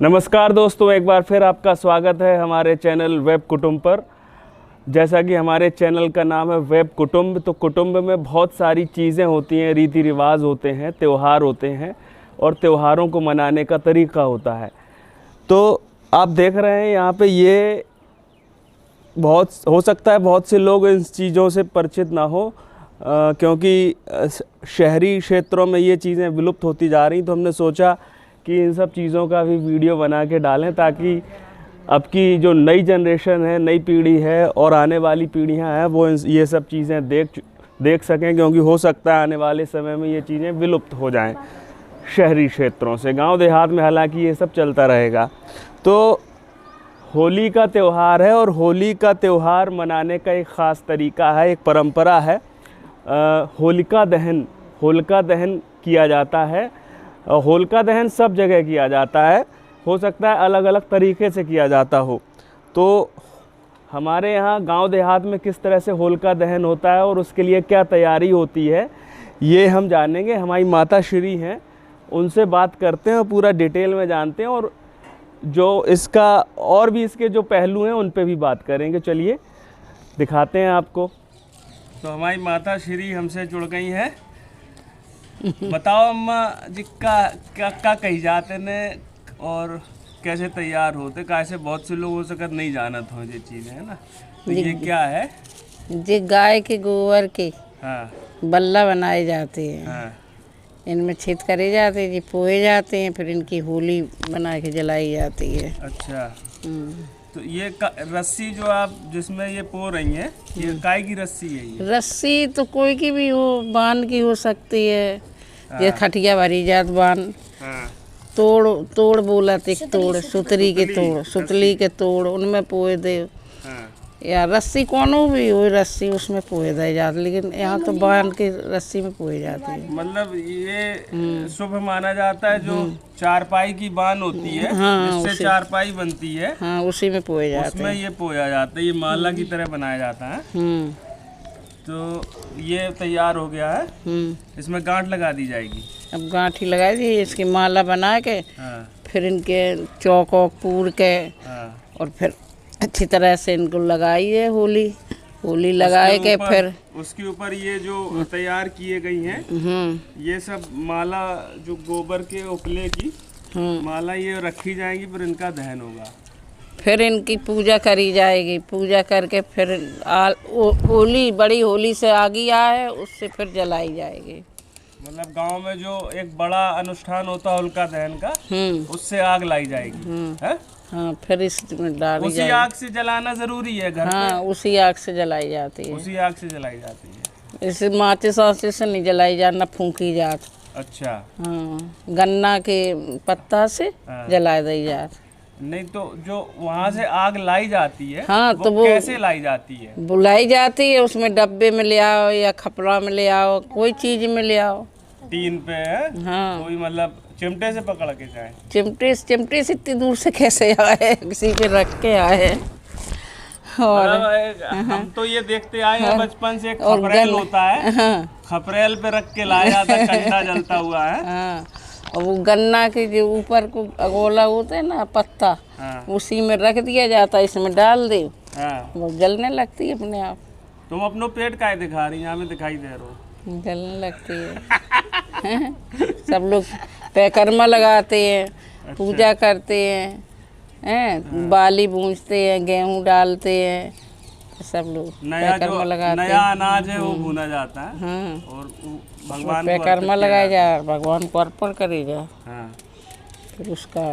नमस्कार दोस्तों, एक बार फिर आपका स्वागत है हमारे चैनल वेब कुटुंब पर। जैसा कि हमारे चैनल का नाम है वेब कुटुंब, तो कुटुंब में बहुत सारी चीज़ें होती हैं, रीति रिवाज होते हैं, त्यौहार होते हैं और त्योहारों को मनाने का तरीका होता है। तो आप देख रहे हैं यहाँ पे, ये बहुत हो सकता है बहुत से लोग इन चीज़ों से परिचित ना हो, क्योंकि शहरी क्षेत्रों में ये चीज़ें विलुप्त होती जा रही। तो हमने सोचा कि इन सब चीज़ों का भी वीडियो बना के डालें, ताकि अब की जो नई जनरेशन है, नई पीढ़ी है और आने वाली पीढ़ियां हैं, वो ये सब चीज़ें देख सकें, क्योंकि हो सकता है आने वाले समय में ये चीज़ें विलुप्त हो जाएं शहरी क्षेत्रों से। गांव देहात में हालांकि ये सब चलता रहेगा। तो होली का त्यौहार है और होली का त्यौहार मनाने का एक ख़ास तरीका है, एक परंपरा है। होलिका दहन किया जाता है। होलिका दहन सब जगह किया जाता है, हो सकता है अलग अलग तरीके से किया जाता हो। तो हमारे यहाँ गांव देहात में किस तरह से होलिका दहन होता है और उसके लिए क्या तैयारी होती है, ये हम जानेंगे। हमारी माता श्री हैं, उनसे बात करते हैं और पूरा डिटेल में जानते हैं, और जो इसका और भी इसके जो पहलू हैं उन पे भी बात करेंगे। चलिए दिखाते हैं आपको। तो हमारी माता श्री हमसे जुड़ गई हैं। बताओ अम्मा जी, क्या कही जाते ने और कैसे तैयार होते? कैसे बहुत से लोग हो सकत नहीं जानत हो ये चीज़, है ना। तो ये क्या है? जी गाय के गोबर के हाँ, बल्ला बनाए जाते हैं। हाँ, इनमें छेद करे जाते हैं जी, पोए जाते हैं, फिर इनकी होली बना के जलाई जाती है। अच्छा। तो ये रस्सी जो आप जिसमें ये पो रही हैं, ये काय की रस्सी है? ये रस्सी तो कोई की भी हो, बांध की हो सकती है। ये खटिया भरी जात बांध, हाँ, तोड़ बोलत, एक तोड़ सुतली के तोड़ उनमें पोए दे, हाँ, या रस्सी कोनो भी हो, रस्सी उसमें पोए दे जाते, लेकिन यहाँ तो बांध के रस्सी में पोए जाती है। मतलब ये शुभ माना जाता है। जो चारपाई की बान होती है, हाँ, जिससे चारपाई बनती है, हाँ उसी में पोए जाते उसमें ये पोया जाता है। ये माला की तरह बनाया जाता है। हैं। तो ये तैयार हो गया है, इसमें गांठ लगा दी जाएगी। अब गांठी लगाई थी, इसकी माला बना के हाँ, फिर इनके चौक वौक पूर के हाँ। और फिर अच्छी तरह से इनको लगाई है होली लगाए के फिर उसके ऊपर ये जो तैयार किए गई हैं, ये सब माला जो गोबर के उपले की माला, ये रखी जाएगी, फिर इनका दहन होगा। फिर इनकी पूजा करी जाएगी। पूजा करके फिर होली, बड़ी होली से आगे आए उससे फिर जलाई जाएगी। मतलब गांव में जो एक बड़ा अनुष्ठान होता है होलिका दहन का, उससे आग लाई जाएगी, है? हाँ, फिर इसमें डाली उसी आग से जलाना जरूरी है घर हाँ, पे? उसी आग से जलाई जाती है। उसी आग से जलाई जाती है। इसे माचिस वाचिस से नहीं जलाई जाती, ना फूंकी जात। अच्छा। हाँ, गन्ना के पत्ता से जला दी जात। नहीं तो जो वहाँ से आग लाई जाती है, हाँ, तो वो कैसे लाई जाती है? बुलाई जाती है, उसमें डब्बे में ले आओ या खपड़ा में ले आओ, कोई चीज में ले आओ। टीन पे है? हाँ, कोई मतलब चिमटे से पकड़ के जाए? चिमटे से इतनी दूर से कैसे आए, किसी पे रख के आए। और हम तो ये देखते आए हैं बचपन से, खपरेल होता है, खपरेल पे रख के लाया जाता है, कंडा जलता हुआ है। हाँ, और वो गन्ना के जो ऊपर को अगोला होता है ना पत्ता, उसी में रख दिया जाता है, इसमें डाल दे, वो जलने लगती है अपने आप। तुम अपनो पेट काहे दिखा रही हैं? हमें दिखाई दे रहा हो। जलने लगती है। सब लोग पैकर्मा लगाते हैं, पूजा करते हैं, बाली बूंझते हैं, गेहूं डालते हैं, सब लोग पैकर्मा लगाते हैं। नया अनाज है वो भुना जाता है, और भगवान को पैकर्मा लगाया जाए, भगवान को अर्पण करे जाए। फिर उसका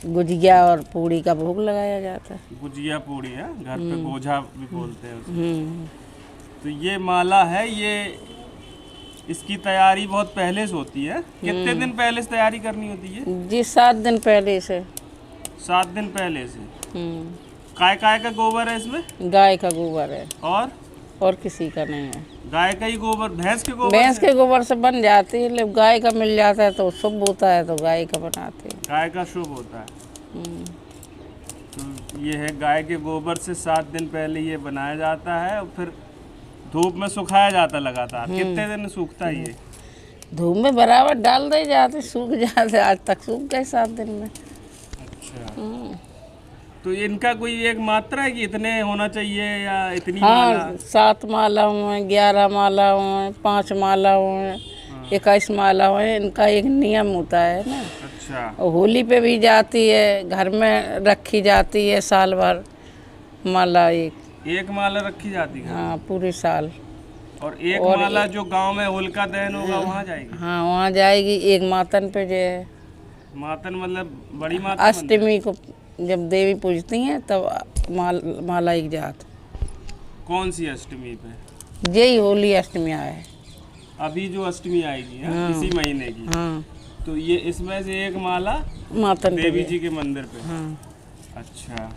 गुजिया और पूड़ी का भोग लगाया जाता है। गुजिया पूड़ी है, घर पे गोझा भी बोलते हैं उसको। तो ये माला है, ये इसकी तैयारी बहुत पहले से होती है। कितने दिन पहले से तैयारी करनी होती है? जी 7 दिन पहले से। 7 दिन पहले से। काय का गोबर है इसमें? गाय का गोबर है, और किसी का नहीं है। गाय का ही गोबर? भैंस के गोबर? भैंस के गोबर से बन जाती है, लेकिन गाय का मिल जाता है तो शुभ होता है, तो गाय का बनाते हैं। गाय का शुभ होता है। तो ये है गाय के गोबर से 7 दिन पहले ये बनाया जाता है, और फिर धूप में सुखाया जाता लगातार। कितने दिन सूखता है ये? धूप में बराबर डाल दे जाते, सूख जाते। आज तक सूख गए 7 दिन में। अच्छा, तो इनका कोई एक मात्रा है कि इतने होना चाहिए या इतनी माला? हाँ, 7 मालाओं में, 11 मालाओं में, 5 मालाओं में, 21 मालाओं में, इनका एक नियम होता है ना। अच्छा, और होली पे भी जाती है, घर में रखी जाती है साल भर माला एक माला रखी जाती है? हाँ, पूरे साल। और एक माला जो गांव में होलिका दहन होगा वहाँ जाएगी? हाँ, वहाँ जाएगी। एक मातन पे जो है, मातन मतलब बड़ी माता? अष्टमी को जब देवी पूजती हैं तब माला एक जात। कौन सी अष्टमी पे? यही होली अष्टमी है अभी जो अष्टमी आएगी है? इसी महीने की? हाँ, तो ये इसमें से एक माला मातन पे देवी जी के मंदिर पे? हाँ, अच्छा,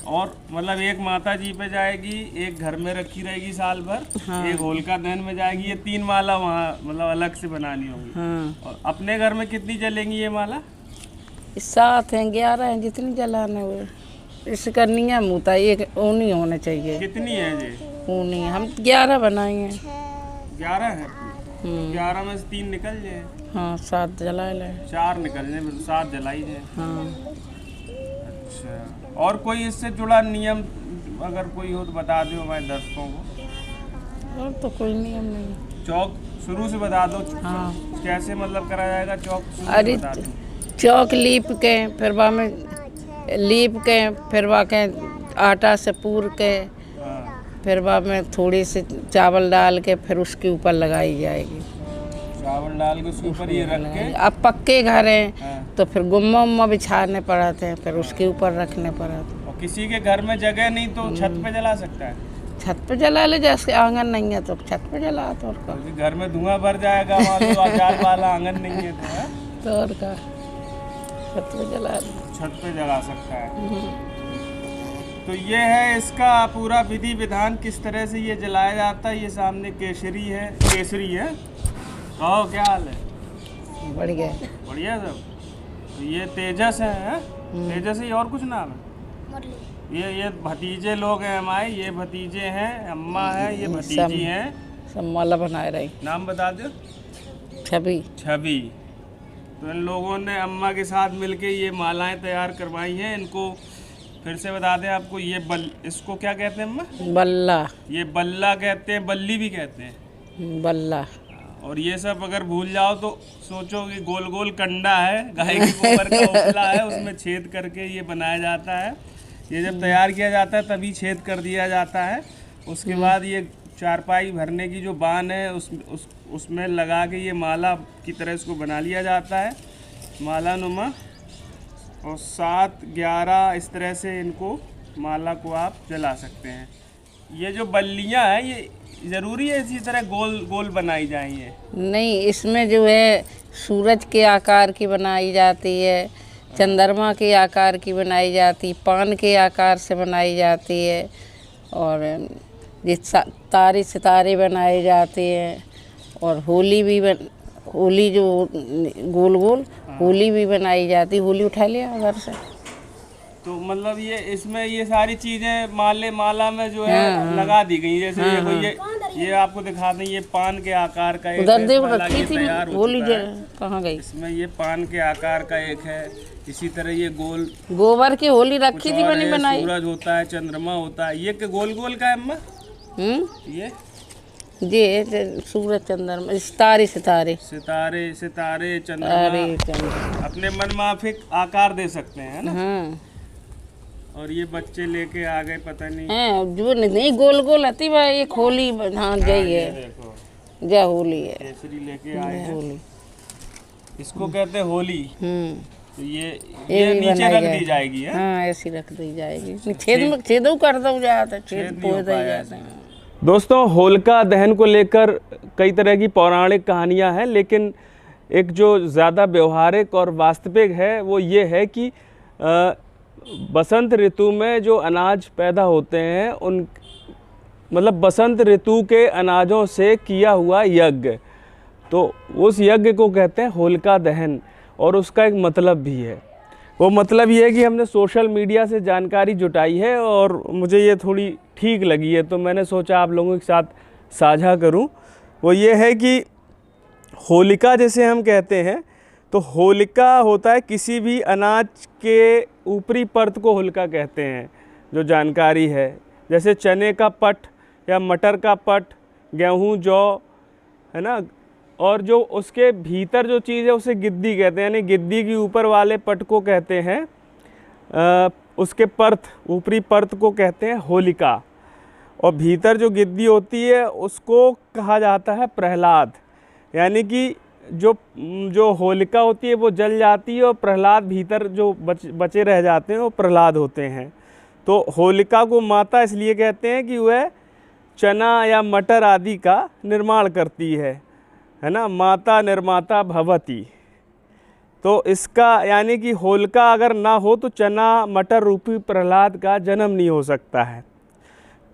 और मतलब एक माता जी पे जाएगी, एक घर में रखी रहेगी साल भर, एक होलिका दहन में जाएगी, ये 3 माला वहाँ मतलब अलग से बनानी होगी। हाँ। और अपने घर में कितनी जलेंगी ये माला? 7 हैं, 11 हैं, जितनी जलाने हुए। इसका नियम होता है, एक ऊनी होना चाहिए। कितनी है ये? ऊनी हम 11 बनाएंगे। 11 है? 11 में से 3 निकल जाए? हाँ, 7 जला लें। 4 निकल जाए, 7 जलाई जाए। हाँ। अच्छा, और कोई इससे जुड़ा नियम अगर कोई हो तो बता दो हमारे दर्शकों को। और तो कोई नियम नहीं। चौक शुरू से बता दो। हाँ। कैसे मतलब करा जाएगा चौक? अरे चौक लीप के, फिर वहाँ में लीप के, फिर वहाँ के आटा से पूर के, फिर वहाँ में थोड़ी सी चावल डाल के फिर उसके ऊपर लगाई जाएगी। चावल डाल के उसके ऊपर ये रख के? अब पक्के घर हैं तो फिर गुम्मा उम्मा बिछाने पड़ते हैं, फिर उसके ऊपर रखने पड़ते। और किसी के घर में जगह नहीं तो छत पे जला सकता है? छत पे जला ले, जैसे आंगन नहीं है तो छत पे जला। तो और का घर में धुआं भर जाएगा, मान लो अचार वाला आंगन नहीं है तो? है तो और का छत पे जला ले। छत पे जला सकता है। तो ये है इसका पूरा विधि विधान, किस तरह से ये जलाया जाता है। ये सामने केसरी है, केसरी है। कहो क्या हाल है? बढ़िया बढ़िया सब। तो ये तेजस है? तेजस ही और कुछ नाम है? ये भतीजे लोग हैं हमारे, ये भतीजे हैं, अम्मा है, ये भतीजी हैं। सब माला बनाए रही। नाम बता दो। छवि। छवि। तो इन लोगों ने अम्मा के साथ मिलके ये मालाएं तैयार करवाई हैं। इनको फिर से बता दें आपको, ये इसको क्या कहते हैं अम्मा? बल्ला। ये बल्ला कहते हैं, बल्ली भी कहते हैं। बल्ला। और ये सब अगर भूल जाओ तो सोचो कि गोल गोल कंडा है, गाय के गोबर का उपला है, उसमें छेद करके ये बनाया जाता है। ये जब तैयार किया जाता है तभी छेद कर दिया जाता है। उसके बाद ये चारपाई भरने की जो बान है उसमें लगा के ये माला की तरह इसको बना लिया जाता है, माला नुमा। और 7, 11 इस तरह से इनको माला को आप जला सकते हैं। ये जो बल्लियाँ हैं ये ज़रूरी है इसी तरह गोल गोल बनाई जाए? ये नहीं, इसमें जो है सूरज के आकार की बनाई जाती है, चंद्रमा के आकार की बनाई जाती, पान के आकार से बनाई जाती है, और जिस तारे सितारे बनाए जाते हैं। और होली भी होली जो गोल गोल होली भी बनाई जाती। होली उठा लिया घर से। तो मतलब ये इसमें ये सारी चीज़ें माला में जो है लगा दी गई। जैसे ये आपको दिखा दें, ये पान के आकार का एक उधर देखो रखी थी होली कहाँ गई? इसमें ये पान के आकार का एक है। इसी तरह ये गोल गोबर की होली रखी थी, बनी बनाई। सूरज होता है, चंद्रमा होता है। ये गोल गोल का है अम्मा? ये सूरज चंद्रमा, सितारे सितारे सितारे सितारे चंद्रमा अपने मन माफिक आकार दे सकते हैं ना। हाँ। और ये बच्चे लेके आ गए, पता नहीं है जो नहीं गोल गोल आती भाई, एक होली। हाँ, जय है, जय होली है। केसरी लेके आए हैं, होली इसको कहते हैं होली। तो ये नीचे रख दी जाएगी है? हाँ, ऐसी रख दी जाएगी। छेद कर दो जाता, छेद पोड़ जाते हैं। दोस्तों, होलिका दहन को लेकर कई तरह की पौराणिक कहानियां हैं, लेकिन एक जो ज़्यादा व्यवहारिक और वास्तविक है वो ये है कि बसंत ऋतु में जो अनाज पैदा होते हैं उन मतलब बसंत ऋतु के अनाजों से किया हुआ यज्ञ, तो उस यज्ञ को कहते हैं होलिका दहन। और उसका एक मतलब भी है। वो मतलब ये है कि हमने सोशल मीडिया से जानकारी जुटाई है और मुझे ये थोड़ी ठीक लगी है, तो मैंने सोचा आप लोगों के साथ साझा करूं। वो ये है कि होलिका जैसे हम कहते हैं तो होलिका होता है किसी भी अनाज के ऊपरी परत को होलिका कहते हैं, जो जानकारी है। जैसे चने का पट या मटर का पट, गेहूँ, जौ, है ना, और जो उसके भीतर जो चीज़ है उसे गिद्दी कहते हैं, यानी गिद्दी के ऊपर वाले पट को कहते हैं, उसके परत, ऊपरी परत को कहते हैं होलिका। और भीतर जो गिद्दी होती है उसको कहा जाता है प्रहलाद। यानी कि जो होलिका होती है वो जल जाती है और प्रहलाद भीतर जो बचे रह जाते हैं वो प्रहलाद होते हैं। तो होलिका को माता इसलिए कहते हैं कि वह चना या मटर आदि का निर्माण करती है ना, माता निर्माता भवती। तो इसका यानी कि होलिका अगर ना हो तो चना मटर रूपी प्रहलाद का जन्म नहीं हो सकता है।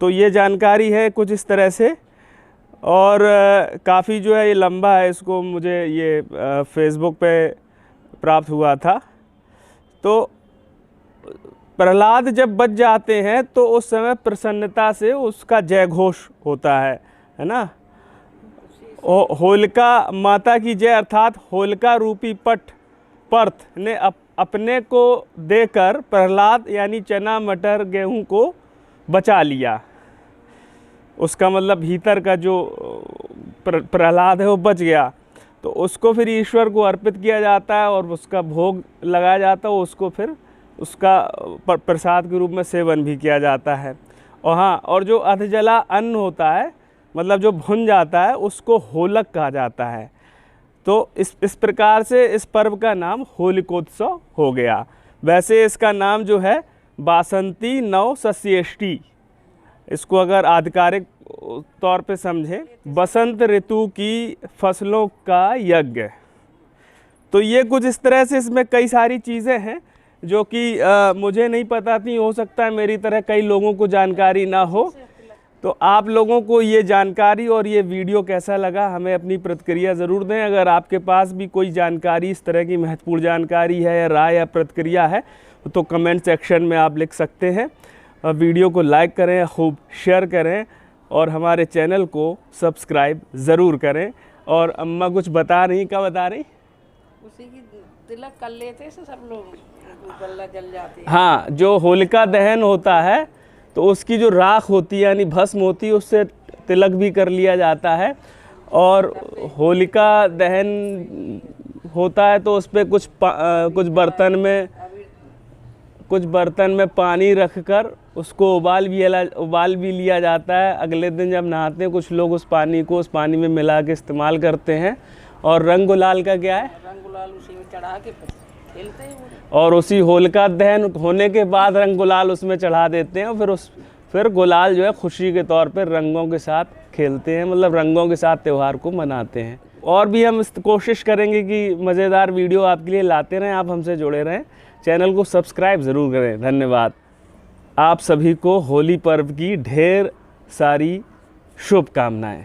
तो ये जानकारी है कुछ इस तरह से। और काफ़ी जो है ये लंबा है, इसको मुझे ये फेसबुक पे प्राप्त हुआ था। तो प्रहलाद जब बच जाते हैं तो उस समय प्रसन्नता से उसका जय घोष होता है ना। होलिका माता की जय, अर्थात होलिका रूपी परत ने अपने को देकर प्रहलाद यानी चना मटर गेहूं को बचा लिया। उसका मतलब भीतर का जो प्रहलाद है वो बच गया। तो उसको फिर ईश्वर को अर्पित किया जाता है और उसका भोग लगाया जाता है, उसको फिर उसका प्रसाद के रूप में सेवन भी किया जाता है। और हाँ, और जो अधजला अन्न होता है, मतलब जो भुन जाता है, उसको होलक कहा जाता है। तो इस प्रकार से इस पर्व का नाम होलिकोत्सव हो गया। वैसे इसका नाम जो है बासंती नव सस्येष्टि, इसको अगर आधिकारिक तौर पे समझें, बसंत ऋतु की फसलों का यज्ञ। तो ये कुछ इस तरह से, इसमें कई सारी चीज़ें हैं जो कि मुझे नहीं पता थी। हो सकता है मेरी तरह कई लोगों को जानकारी ना हो। तो आप लोगों को ये जानकारी और ये वीडियो कैसा लगा, हमें अपनी प्रतिक्रिया ज़रूर दें। अगर आपके पास भी कोई जानकारी, इस तरह की महत्वपूर्ण जानकारी है या राय या प्रतिक्रिया है, तो कमेंट सेक्शन में आप लिख सकते हैं। वीडियो को लाइक करें, खूब शेयर करें और हमारे चैनल को सब्सक्राइब ज़रूर करें। और अम्मा कुछ बता रही, क्या बता रही? उसी की तिलक कर लेते से सब लोग बल्ला जल जाते हैं। हाँ, जो होलिका दहन होता है तो उसकी जो राख होती है यानी भस्म होती है, उससे तिलक भी कर लिया जाता है। और होलिका दहन होता है तो उस पर कुछ बर्तन में पानी रखकर उसको उबाल भी लिया जाता है। अगले दिन जब नहाते हैं कुछ लोग उस पानी में मिला के इस्तेमाल करते हैं। और रंग गुलाल का क्या है? रंग गुलाल उसी में चढ़ा के खेलते हैं। और उसी होलिका दहन होने के बाद रंग गुलाल उसमें चढ़ा देते हैं और फिर गुलाल जो है खुशी के तौर पे रंगों के साथ खेलते हैं, मतलब रंगों के साथ त्यौहार को मनाते हैं। और भी हम कोशिश करेंगे कि मज़ेदार वीडियो आपके लिए लाते रहें। आप हमसे जुड़े रहें, चैनल को सब्सक्राइब ज़रूर करें। धन्यवाद। आप सभी को होली पर्व की ढेर सारी शुभकामनाएं।